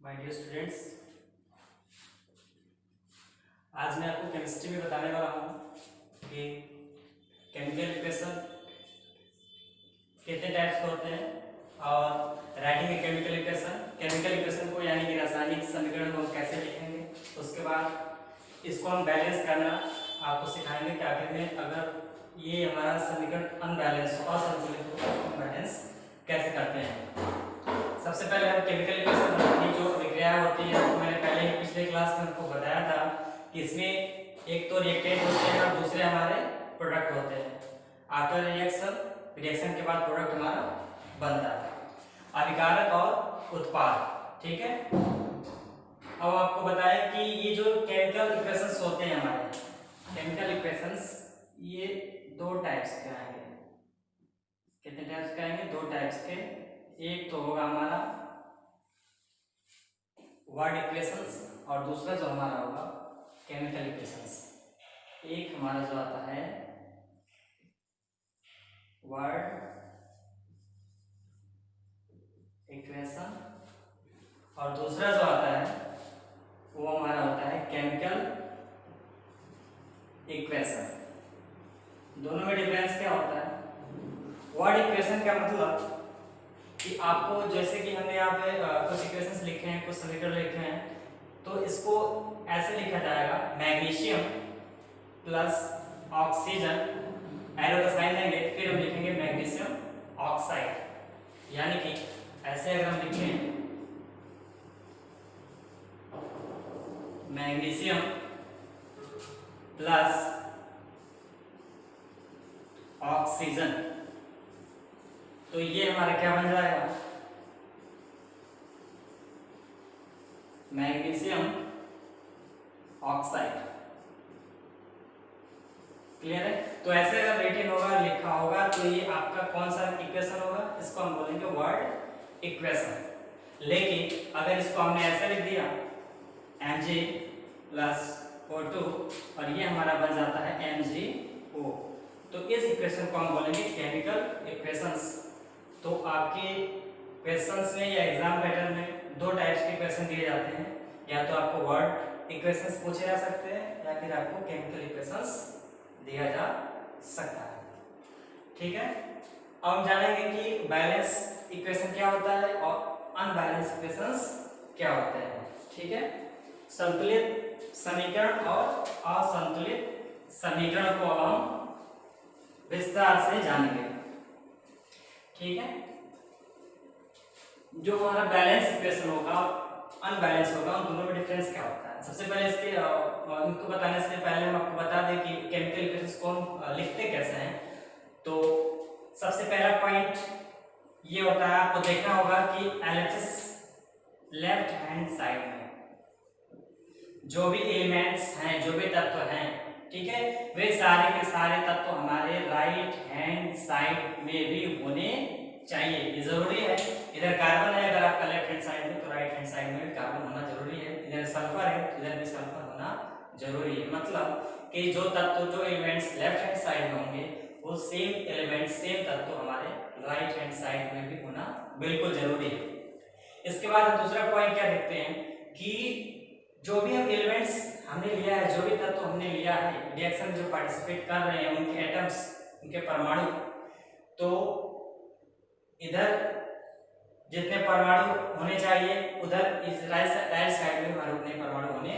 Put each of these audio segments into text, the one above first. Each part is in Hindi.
माय डियर स्टूडेंट्स, आज मैं आपको केमिस्ट्री में बताने वाला हूँ कि केमिकल इक्वेशन कितने टाइप्स के होते हैं और राइटिंग ए केमिकल इक्वेशन को यानी कि रासायनिक समीकरण को हम कैसे लिखेंगे। उसके बाद इसको हम बैलेंस करना आपको सिखाएंगे कि आखिर में अगर ये हमारा समीकरण अनबैलेंस हो, असंतुलित हो, तो हम बैलेंस कैसे करते हैं। सबसे पहले हम केमिकल इक्वेशन की जो विक्रिया होती है वो मैंने पहले ही पिछले क्लास में आपको बताया था कि इसमें एक तो रिएक्टेंट होते हैं और दूसरे हमारे प्रोडक्ट होते हैं। आफ्टर रिएक्शन के बाद प्रोडक्ट हमारा बनता है, अभिकारक और उत्पाद। ठीक है, अब आपको बताएं कि ये जो केमिकल इक्वेशंस होते हैं हमारे केमिकल इक्वेशंस, ये दो टाइप्स के आएंगे। कितने टाइप्स के आएंगे? दो टाइप्स के। एक तो होगा हमारा वर्ड इक्वेशंस और दूसरा जो हमारा होगा केमिकल इक्वेशंस। एक हमारा जो आता है वर्ड इक्वेशन और दूसरा जो आता है वो हमारा होता है केमिकल इक्वेशन। दोनों में डिफरेंस क्या होता है? वर्ड इक्वेशन का मतलब कि आपको जैसे कि हमने यहाँ पे कुछ इक्वेशंस लिखे हैं, कुछ समीकरण लिखे हैं, तो इसको ऐसे लिखा जाएगा मैग्नीशियम प्लस ऑक्सीजन, एरो का साइन देंगे, फिर हम लिखेंगे मैग्नीशियम ऑक्साइड। यानी कि ऐसे अगर हम लिखें मैग्नीशियम प्लस ऑक्सीजन, तो ये हमारा क्या बन जाएगा? Magnesium oxide. क्लियर है? तो ऐसे अगर रिटन होगा, लिखा होगा, तो ये आपका कौन सा इक्वेशन होगा? इसको हम बोलेंगे वर्ड इक्वेशन। लेकिन अगर इसको हमने ऐसा लिख दिया Mg प्लस O2 और ये हमारा बन जाता है MgO, तो इस इक्वेशन को हम बोलेंगे केमिकल इक्वेशंस। तो आपके क्वेश्चंस में या एग्जाम पैटर्न में दो टाइप्स के क्वेश्चन दिए जाते हैं, या तो आपको वर्ड इक्वेशंस पूछे जा सकते हैं या फिर आपको केमिकल इक्वेशंस दिया जा सकता है। ठीक है, अब हम जानेंगे कि बैलेंस इक्वेशन क्या होता है और अनबैलेंस इक्वेशंस क्या होते हैं। ठीक है, संतुलित समीकरण और असंतुलित समीकरण को हम विस्तार से जानेंगे। ठीक है, जो हमारा बैलेंस इक्वेशन होगा, अनबैलेंस होगा, उन दोनों में डिफरेंस क्या होता है। सबसे पहले इसके इनको बताने से पहले हम आपको बता दें कि केमिकल इक्वेशंस को हम लिखते कैसे हैं। तो सबसे पहला पॉइंट ये होता है, आपको देखना होगा कि एलएचएस लेफ्ट हैंड साइड में जो भी एलिमेंट्स हैं, जो भी तत्व हैं, ठीक है, वे सारे के सारे तत्व हमारे राइट हैंड साइड में भी होने चाहिए। ये जरूरी है। इधर कार्बन है, अगर आपका लेफ्ट हैंड साइड में, तो राइट हैंड साइड में भी कार्बन होना जरूरी है। इधर सल्फर है, इधर भी सल्फर होना जरूरी है। मतलब कि जो तत्व, जो एलिमेंट्स लेफ्ट हैंड साइड में होंगे, वो सेम एलिमेंट, सेम तत्व हमारे राइट हैंड साइड में भी होना बिल्कुल जरूरी है। इसके बाद हम दूसरा पॉइंट क्या देखते हैं कि जो भी हम एलिमेंट्स हमने लिया है, जो भी तत्व हमने लिया है, रिएक्शन जो पार्टिसिपेट कर रहे हैं, उनके एटम्स, उनके परमाणु, तो इधर जितने परमाणु होने चाहिए उधर इस राइट साइड में हमारे उतने परमाणु होने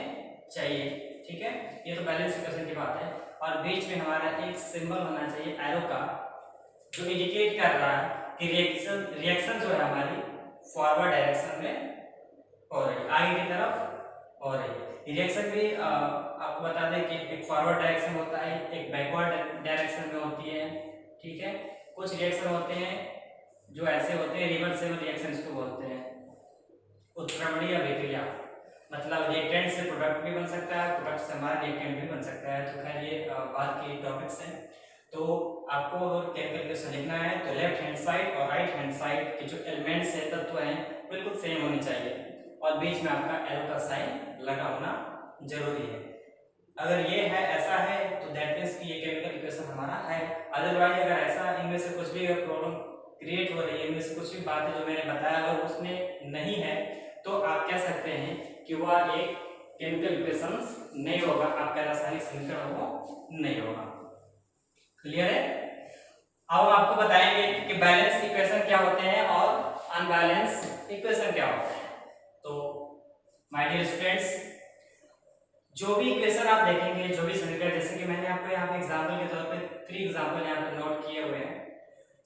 चाहिए। ठीक है, ये तो बैलेंस इक्वेशन की बात है। और बीच में हमारा एक सिंबल होना चाहिए एरो का, जो इंडिकेट कर रहा है कि रिएक्शन जो है हमारी फॉरवर्ड डायरेक्शन में हो रही है, आगे की तरफ हो रही है। रिएक्शन भी आपको बता दें कि एक फॉरवर्ड डायरेक्शन होता है, एक बैकवर्ड डायरेक्शन में होती है। ठीक है, कुछ रिएक्शन होते हैं जो ऐसे होते हैं, रिवर्सिबल रिएक्शन इसको बोलते हैं, उत्क्रमणीय अभिक्रिया। मतलब रिएक्टेंट से प्रोडक्ट भी बन सकता है, प्रोडक्ट से हमारा रिएक्टेंट भी बन सकता है। तो खैर ये बात की टॉपिक्स हैं। तो आपको अगर केमिकल इक्वेशन लिखना है तो लेफ्ट हैंड साइड और राइट हैंड साइड के जो एलिमेंट्स है, तत्व हैं, बिल्कुल सेम होने चाहिए और बीच में आपका एरो का साइन लगा होना जरूरी है। अगर ये है, ऐसा है, तो दैट मींस कि ये केमिकल इक्वेशन हमारा है। अदरवाइज अगर ऐसा इनमें से कुछ भी प्रॉब्लम क्रिएट हो रही है, इनमें से कुछ भी बातें जो मैंने बताया अगर उसमें नहीं है, तो आप कह सकते हैं कि वह एक केमिकल इक्वेशंस नहीं होगा, आपका रासायनिक समीकरण वो नहीं होगा। क्लियर है? अब हम आपको बताएंगे कि बैलेंस इक्वेशन क्या होते हैं और अनबैलेंस इक्वेशन क्या होते हैं। तो माय डियर स्टूडेंट्स, जो भी इक्वेशन आप देखेंगे, जो भी समीकरण, जैसे कि मैंने आपको यहाँ पे एग्जांपल के तौर पे 3 एग्जांपल यहाँ पे नोट किए हुए हैं,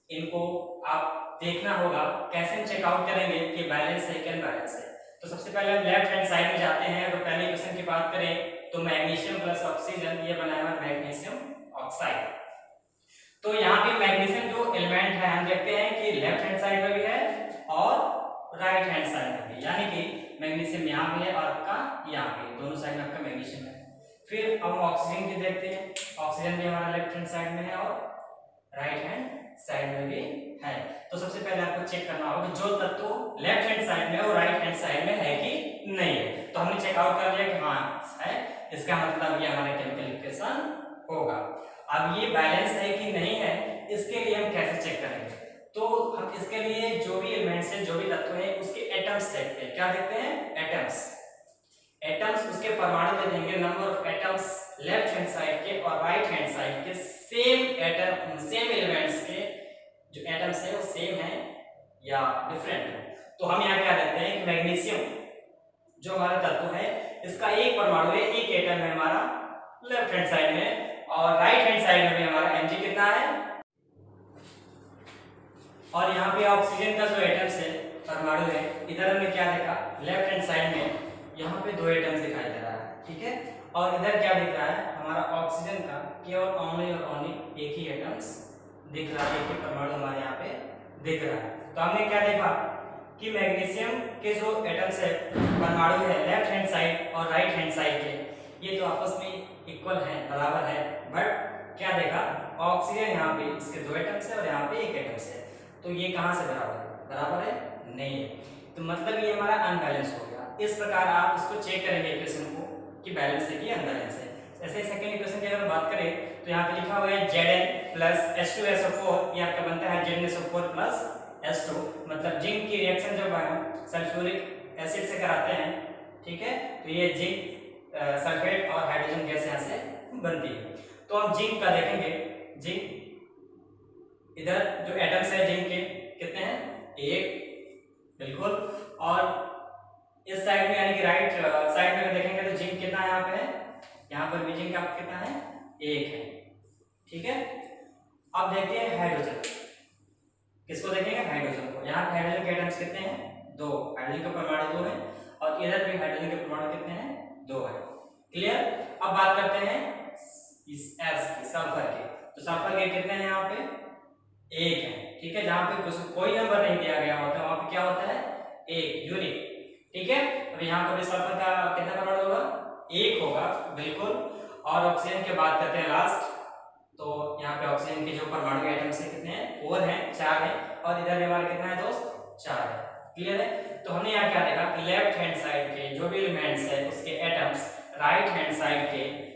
इनको आप देखना होगा कैसे चेकआउट करेंगे कि बैलेंस है कि अनबैलेंस है। तो सबसे पहले हम लेफ्ट हैंड साइड में जाते हैं। तो पहले इक्वेशन की बात करें तो मैग्नीशियम प्लस ऑक्सीजन, ये बना हुआ मैग्नीशियम ऑक्साइड। तो यहाँ पे मैग्नीशियम जो एलिमेंट है हम देखते हैं कि लेफ्ट हैंड साइड में भी है और राइट हैंड साइड में भी, यानी कि मैग्नीशियम यहाँ भी है और आपका यहाँ पे, दोनों साइड में आपका मैग्नीशियम है। फिर हम ऑक्सीजन की देखते हैं, ऑक्सीजन भी हमारा लेफ्ट हैंड साइड में है और राइट हैंड साइड में भी है। तो सबसे पहले आपको चेक करना होगा जो तत्व लेफ्ट हैंड साइड में और राइट हैंड साइड में है कि नहीं है। तो हमने चेकआउट कर लिया कि हाँ है, इसका मतलब ये हमारा केमिकल इक्वेशन होगा। अब ये बैलेंस है कि नहीं है, इसके लिए हम कैसे चेक करेंगे? तो हम इसके लिए जो भी एलिमेंट्स है, जो भी तत्व है, उसके एटम्स देखते हैं। क्या देखते हैं? एटम्स। एटम्स, उसके परमाणु दे देंगे, number of atoms left hand side के और राइट हैंड साइड के सेम एटम, सेम एलिमेंट्स के जो एटम्स है वो सेम है या डिफरेंट है। तो हम यहाँ क्या देखते हैं कि मैग्नीशियम जो हमारा तत्व है, इसका एक परमाणु है, एक एटम है हमारा लेफ्ट हैंड साइड में, और राइट हैंड साइड में भी हमारा Mg कितना है। और यहाँ पे ऑक्सीजन का जो एटम्स है, परमाणु है, इधर हमने क्या देखा, लेफ्ट हैंड साइड में यहाँ पे 2 एटम्स दिखाई दे रहा है, ठीक है। और इधर क्या दिख रहा है, हमारा ऑक्सीजन का केवल ओनली और ओनली एक ही एटम्स दिख रहा है, एक ही परमाणु हमारे यहाँ पे दिख रहा है। तो हमने क्या देखा कि मैग्नीशियम के जो एटम्स है, परमाणु है, लेफ्ट हैंड साइड और राइट हैंड साइड के, ये तो आपस में इक्वल है, बराबर है। बट क्या देखा, ऑक्सीजन यहाँ पे इसके 2 एटम्स है और यहाँ पे एक एटम्स है, तो ये कहाँ से बराबर है? बराबर है? नहीं है। तो मतलब ये हमारा अनबैलेंस हो गया। इस प्रकार आप इसको चेक करेंगे इक्वेशन को कि बैलेंस है कि अनबैलेंस है। ऐसे सेकंड इक्वेशन की अगर बात करें तो यहाँ पे लिखा हुआ है Zn प्लस H2SO4, ये आपका बनता है ZnSO4 प्लस H2, मतलब जिंक की रिएक्शन जब हम सल्फ्यूरिक एसिड से कराते हैं, ठीक है, तो ये जिंक सल्फेट और हाइड्रोजन गैस यहाँ से बनती है। तो हम जिंक का देखेंगे, जिंक इधर जो एटम्स है जिंक के कितने हैं? 1, बिल्कुल। और इस साइड में यानी कि राइट साइड में देखेंगे तो जिंक कितना यहाँ पे है, यहाँ पर भी जिंक आपका कितना है? 1 है, ठीक है। अब देखते हैं हाइड्रोजन, किसको देखेंगे? हाइड्रोजन को। यहाँ पे हाइड्रोजन के एटम्स कितने हैं? 2, हाइड्रोजन का परमाणु 2 है और इधर भी हाइड्रोजन के परमाणु कितने हैं? 2 है। क्लियर? अब बात करते हैं इस एस की, सल्फर की। तो सल्फर के कितने हैं यहाँ पे? 1 है, ठीक है। जहाँ पे कोई नंबर नहीं दिया गया होता वहां पे क्या होता है? 1, यूनिक, ठीक है। अब यहाँ पर भी सल्फर का कितना परमाणु होगा? 1 होगा, बिल्कुल। और ऑक्सीजन की बात करते हैं लास्ट, तो यहाँ पे ऑक्सीजन के जो परमाणु एटम्स है कितने हैं? 4 हैं, 4 है, और इधर हमारा कितना है दोस्त? 4 है। क्लियर है? तो हमने यहाँ क्या देखा कि लेफ्ट हैंड साइड के जो भी एलिमेंट्स है उसके एटम्स राइट हैंड साइड के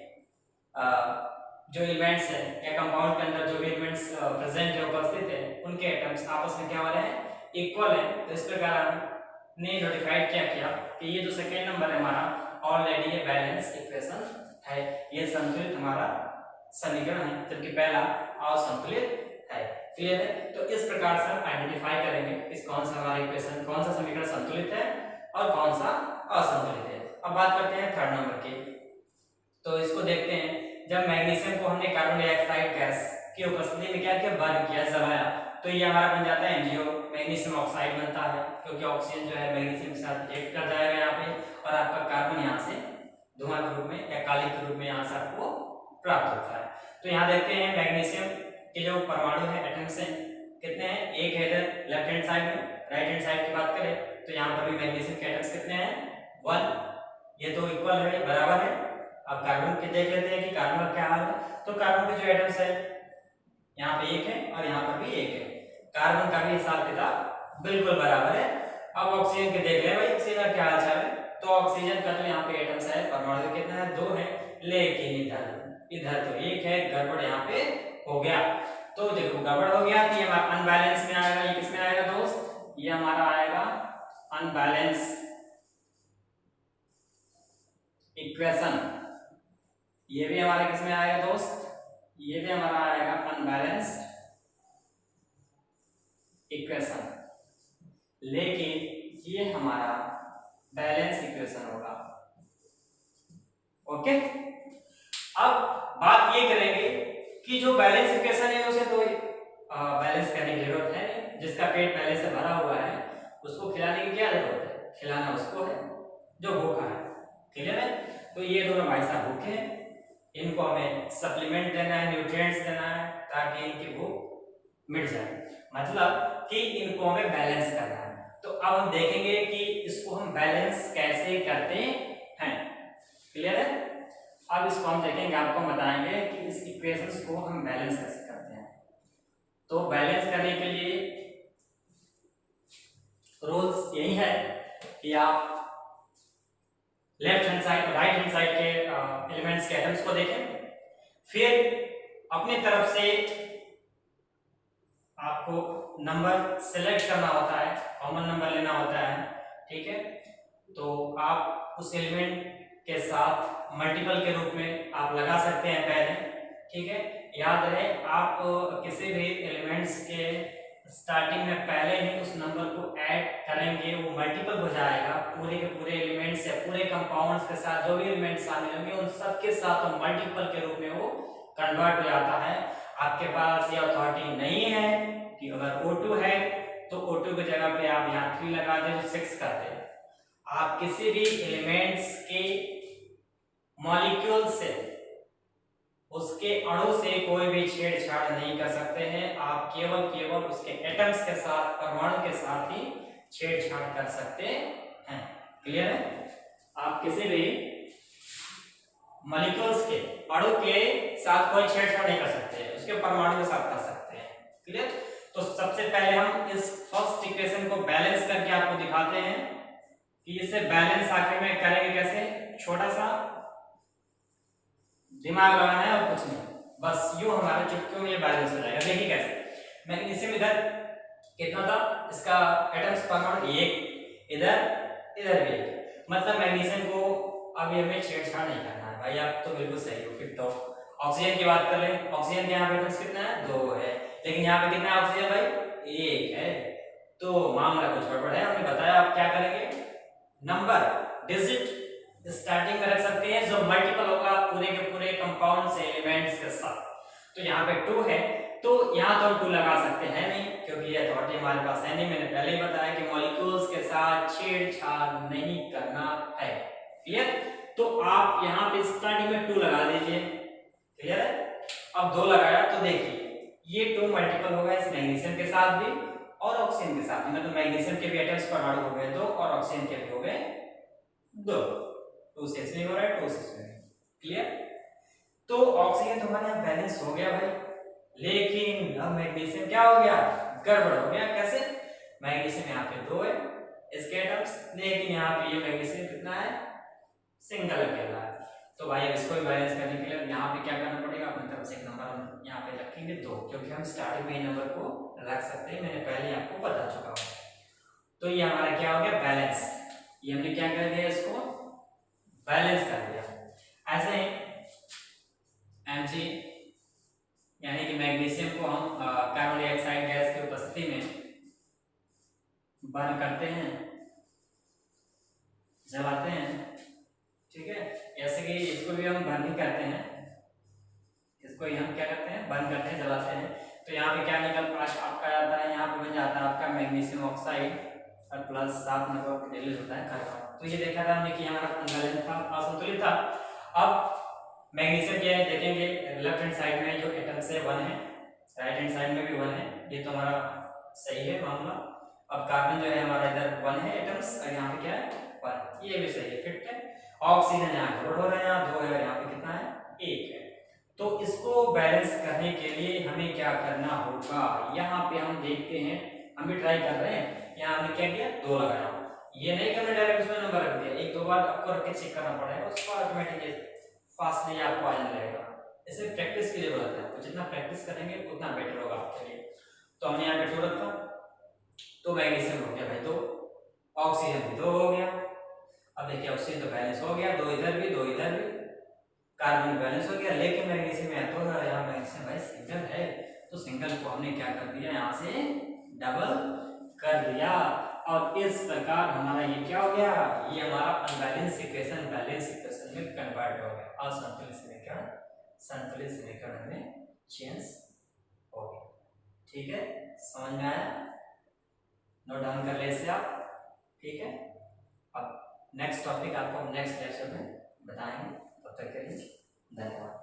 जो एलिमेंट्स है या कंपाउंड के अंदर जो भी एलिमेंट्स प्रेजेंट है, उपस्थित है, उनके एटम्स आपस में क्या वाले हैं? इक्वल है। तो इस प्रकार हमने नोटिफाइड क्या किया कि ये जो सेकेंड नंबर है हमारा ऑलरेडी ये बैलेंस इक्वेशन है, ये संतुलित हमारा समीकरण है, जबकि पहला असंतुलित है। क्लियर है? तो इस प्रकार से हम आइडेंटिफाई करेंगे इस कौन सा हमारा इक्वेशन, कौन सा समीकरण संतुलित है और कौन सा असंतुलित है। अब बात करते हैं थर्ड नंबर की। तो इसको देखते हैं, जब मैग्नीशियम को हमने कार्बन डाइऑक्साइड गैस की उपस्थिति में क्या किया? बर्न किया, जलाया, तो ये हमारा बन जाता है MgO, मैग्नीशियम ऑक्साइड बनता है, क्योंकि ऑक्सीजन जो है मैग्नीशियम के साथ रिएक्ट कर जाएगा यहाँ पे, और आपका कार्बन यहाँ से धुआं के रूप में या काली के रूप में यहाँ से आपको प्राप्त होता है। तो यहाँ देखते हैं मैग्नीशियम के जो परमाणु है, एटम्स हैं, कितने हैं? 1 है इधर लेफ्ट हैंड साइड में। राइट हैंड साइड की बात करें तो यहाँ पर भी मैग्नीशियम के एटम्स कितने हैं? 1, ये तो इक्वल है, बराबर है। अब कार्बन के देख लेते हैं कि कार्बन का क्या हाल है। तो कार्बन के जो एटम्स है यहाँ पे 1 है और यहाँ पर भी 1 है, कार्बन का भी हिसाब किताब बिल्कुल बराबर है। अब ऑक्सीजन के देख ले भाई, ऑक्सीजन का क्या हाल चाल है। तो ऑक्सीजन का तो यहाँ पे एटम्स है, परमाणु कितना है? 2 है, लेकिन इधर तो 1 है, गड़बड़ यहाँ पे हो गया। तो देखो गड़बड़ हो गया तो ये हमारा अनबैलेंस में आएगा। ये किस में आएगा दोस्त? ये हमारा आएगा अनबैलेंस इक्वेशन, ये भी हमारा किस में आएगा दोस्त, ये भी हमारा आएगा अनबैलेंस्ड इक्वेशन, लेकिन ये हमारा बैलेंस इक्वेशन होगा। ओके, अब बात ये करेंगे कि जो बैलेंस इक्वेशन है उसे तो बैलेंस करने की जरूरत है नहीं, जिसका पेट पहले से भरा हुआ है उसको खिलाने की क्या जरूरत है, खिलाना उसको है जो भूखा है। क्लियर है? तो ये दोनों भाई साहब भूखे हैं, इनको हमें सप्लीमेंट देना है, न्यूट्रिएंट्स देना है ताकि इनकी भूख मिट जाए, मतलब कि इनको हमें बैलेंस करना है। तो अब हम देखेंगे कि इसको हम बैलेंस कैसे करते हैं। क्लियर है? अब इसको हम देखेंगे, आपको बताएंगे कि इस इक्वेशंस को हम बैलेंस कैसे करते हैं। तो बैलेंस करने के लिए रूल्स यही है कि आप लेफ्ट हैंड साइड और राइट हैंड साइड के एलिमेंट्स के एटम्स को देखें, फिर अपनी तरफ से आपको नंबर सिलेक्ट करना होता है, कॉमन नंबर लेना होता है। ठीक है, तो आप उस एलिमेंट के साथ मल्टीपल के रूप में आप लगा सकते हैं पहले। ठीक है, याद रहे आप किसी भी एलिमेंट्स के स्टार्टिंग में पहले ही उस नंबर को ऐड करेंगे, वो मल्टीपल हो जाएगा, पूरे के पूरे एलिमेंट्स या पूरे कंपाउंड्स के साथ जो भी एलिमेंट्स शामिल होंगे उन सब के साथ वो मल्टीपल के रूप में वो कन्वर्ट हो जाता है। आपके पास ये अथॉरिटी नहीं है कि अगर O2 है तो O2 की जगह पे आप यहाँ 3 लगा दें तो 6 कर दें। आप किसी भी एलिमेंट्स के मॉलिक्यूल से, उसके अणु से कोई भी छेड़छाड़ नहीं कर सकते हैं, आप केवल उसके एटम्स के साथ, परमाणु के साथ ही छेड़छाड़ कर सकते हैं। क्लियर है? आप किसी भी मॉलिक्यूल्स के अणु के साथ कोई छेड़छाड़ नहीं कर सकते, उसके परमाणु के साथ कर सकते हैं। क्लियर? तो सबसे पहले हम इस फर्स्ट इक्वेशन को बैलेंस करके आपको दिखाते हैं कि इसे बैलेंस आखिर में करेंगे कैसे। छोटा सा दिमाग लगाना है और कुछ नहीं, बस यूं हमारे चुटकियों में ये बैलेंस हो जाएगा। देखिए कैसे, मैग्नीशियम इधर कितना था, इसका एटम्स परमाणु 1, इधर भी 1, मतलब मैग्नीशियम को अब ये हमें छेड़छाड़ नहीं करना है। भाई आप तो बिल्कुल सही हो। फिर तो ऑक्सीजन की बात कर ले, ऑक्सीजन के यहाँ पे एटम्स कितना है, 2 है, लेकिन यहाँ पे कितना है ऑक्सीजन भाई, 1 है। तो मामला कुछ गड़बड़ है। हमने बताया आप क्या करेंगे, नंबर डिजिट स्टार्टिंग में रख सकते हैं जो मल्टीपल होगा पूरे के पूरे कंपाउंड से एलिमेंट्स के साथ। तो यहाँ पे 2 है, तो यहाँ तो 2 लगा सकते हैं नहीं, क्योंकि ये अथॉरिटी हमारे पास है नहीं। मैंने पहले ही बताया कि मॉलिक्यूल्स के साथ छेड़छाड़ नहीं करना है। क्लियर? तो आप यहाँ पे स्टार्टिंग में 2 लगा दीजिए। क्लियर है? अब 2 लगाया तो देखिए ये 2 मल्टीपल होगा इस मैग्नीशियम के साथ भी और ऑक्सीजन के साथ भी, मतलब मैग्नीशियम के भी एटम्स परमाणु हो गए 2 और ऑक्सीजन के भी हो गए 2। 2 से इसमें हो रहा है, 2 से इसमें। क्लियर? तो ऑक्सीजन तो हमारे यहाँ बैलेंस हो गया भाई, लेकिन अब मैग्नीशियम क्या हो गया, गड़बड़ हो गया। कैसे? मैग्नीशियम यहाँ पे 2 है इसके एटम्स, लेकिन यहाँ पे ये मैग्नीशियम कितना है, सिंगल अकेला है। तो भाई अब इसको भी बैलेंस करने के लिए यहाँ पे क्या करना पड़ेगा, अपनी तरफ से एक नंबर हम यहाँ पे रखेंगे 2, क्योंकि हम स्टार्टिंग में नंबर को रख सकते हैं, मैंने पहले आपको बता चुका हूँ। तो ये हमारा क्या हो गया, बैलेंस। ये हमने क्या कर दिया, इसको बैलेंस कर दिया। ऐसे ही Mg यानी कि मैग्नीशियम को हम कार्बन डाइऑक्साइड गैस की उपस्थिति में बर्न करते हैं, जलाते हैं। ठीक है, जैसे कि इसको भी हम बर्न ही करते हैं, इसको ही हम क्या करते हैं, बर्न करते हैं, जलाते हैं। तो यहाँ पे क्या निकल आपका जाता है, यहाँ पे बन जाता है आपका मैग्नीशियम ऑक्साइड और प्लस साथ में रिलीज होता है कार्बन। तो ये देखा था हमने कि हमारा अनबैलेंस था, असंतुलित था। अब मैग्नीशियम क्या है देखेंगे, लेफ्ट हैंड साइड में जो एटम्स है 1 है, राइट हैंड साइड में भी 1 है, ये तो हमारा सही है मामला। अब कार्बन जो है हमारा इधर 1 है एटम्स और यहाँ पे क्या है 1, ये भी सही है, फिट है। ऑक्सीजन यहाँ लोड हो रहा है, यहाँ 2 है और यहाँ पे कितना है 1 है। तो इसको बैलेंस करने के लिए हमें क्या करना होगा, यहाँ पे हम देखते हैं, हम भी ट्राई कर रहे हैं। यहाँ हमने क्या किया, 2 लगाया, ये नहीं कि हमने डायरेक्ट उसमें नंबर रख दिया, 1-2 बार आपको रख के चेक करना पड़ेगा, उसको ऑटोमेटिकली फास्टली आपको आ जाने लगेगा। इसे प्रैक्टिस की जरूरत है, तो जितना प्रैक्टिस करेंगे उतना बेटर होगा आपके लिए। तो हमने यहाँ पे 2 रखा, तो मैग्नीशियम हो गया भाई 2, ऑक्सीजन भी 2 हो गया। अब देखिए ऑक्सीजन तो बैलेंस हो गया, दो इधर भी कार्बन बैलेंस हो गया, लेकिन मैग्नीशियम में तो यहाँ मैग्नीशियम भाई सिंगल है, तो सिंगल को हमने क्या कर दिया यहाँ से डबल कर दिया, और इस प्रकार हमारा ये क्या हो गया, ये हमारा अनबैलेंस इक्वेशन बैलेंस इक्वेशन में कन्वर्ट हो गया और संतुलित समीकरण में चेंज हो गया। ठीक है, समझ में आया, नोट डाउन कर ले इसे आप। ठीक है, अब नेक्स्ट टॉपिक आपको नेक्स्ट लेक्चर में बताएंगे, तब तक के लिए धन्यवाद।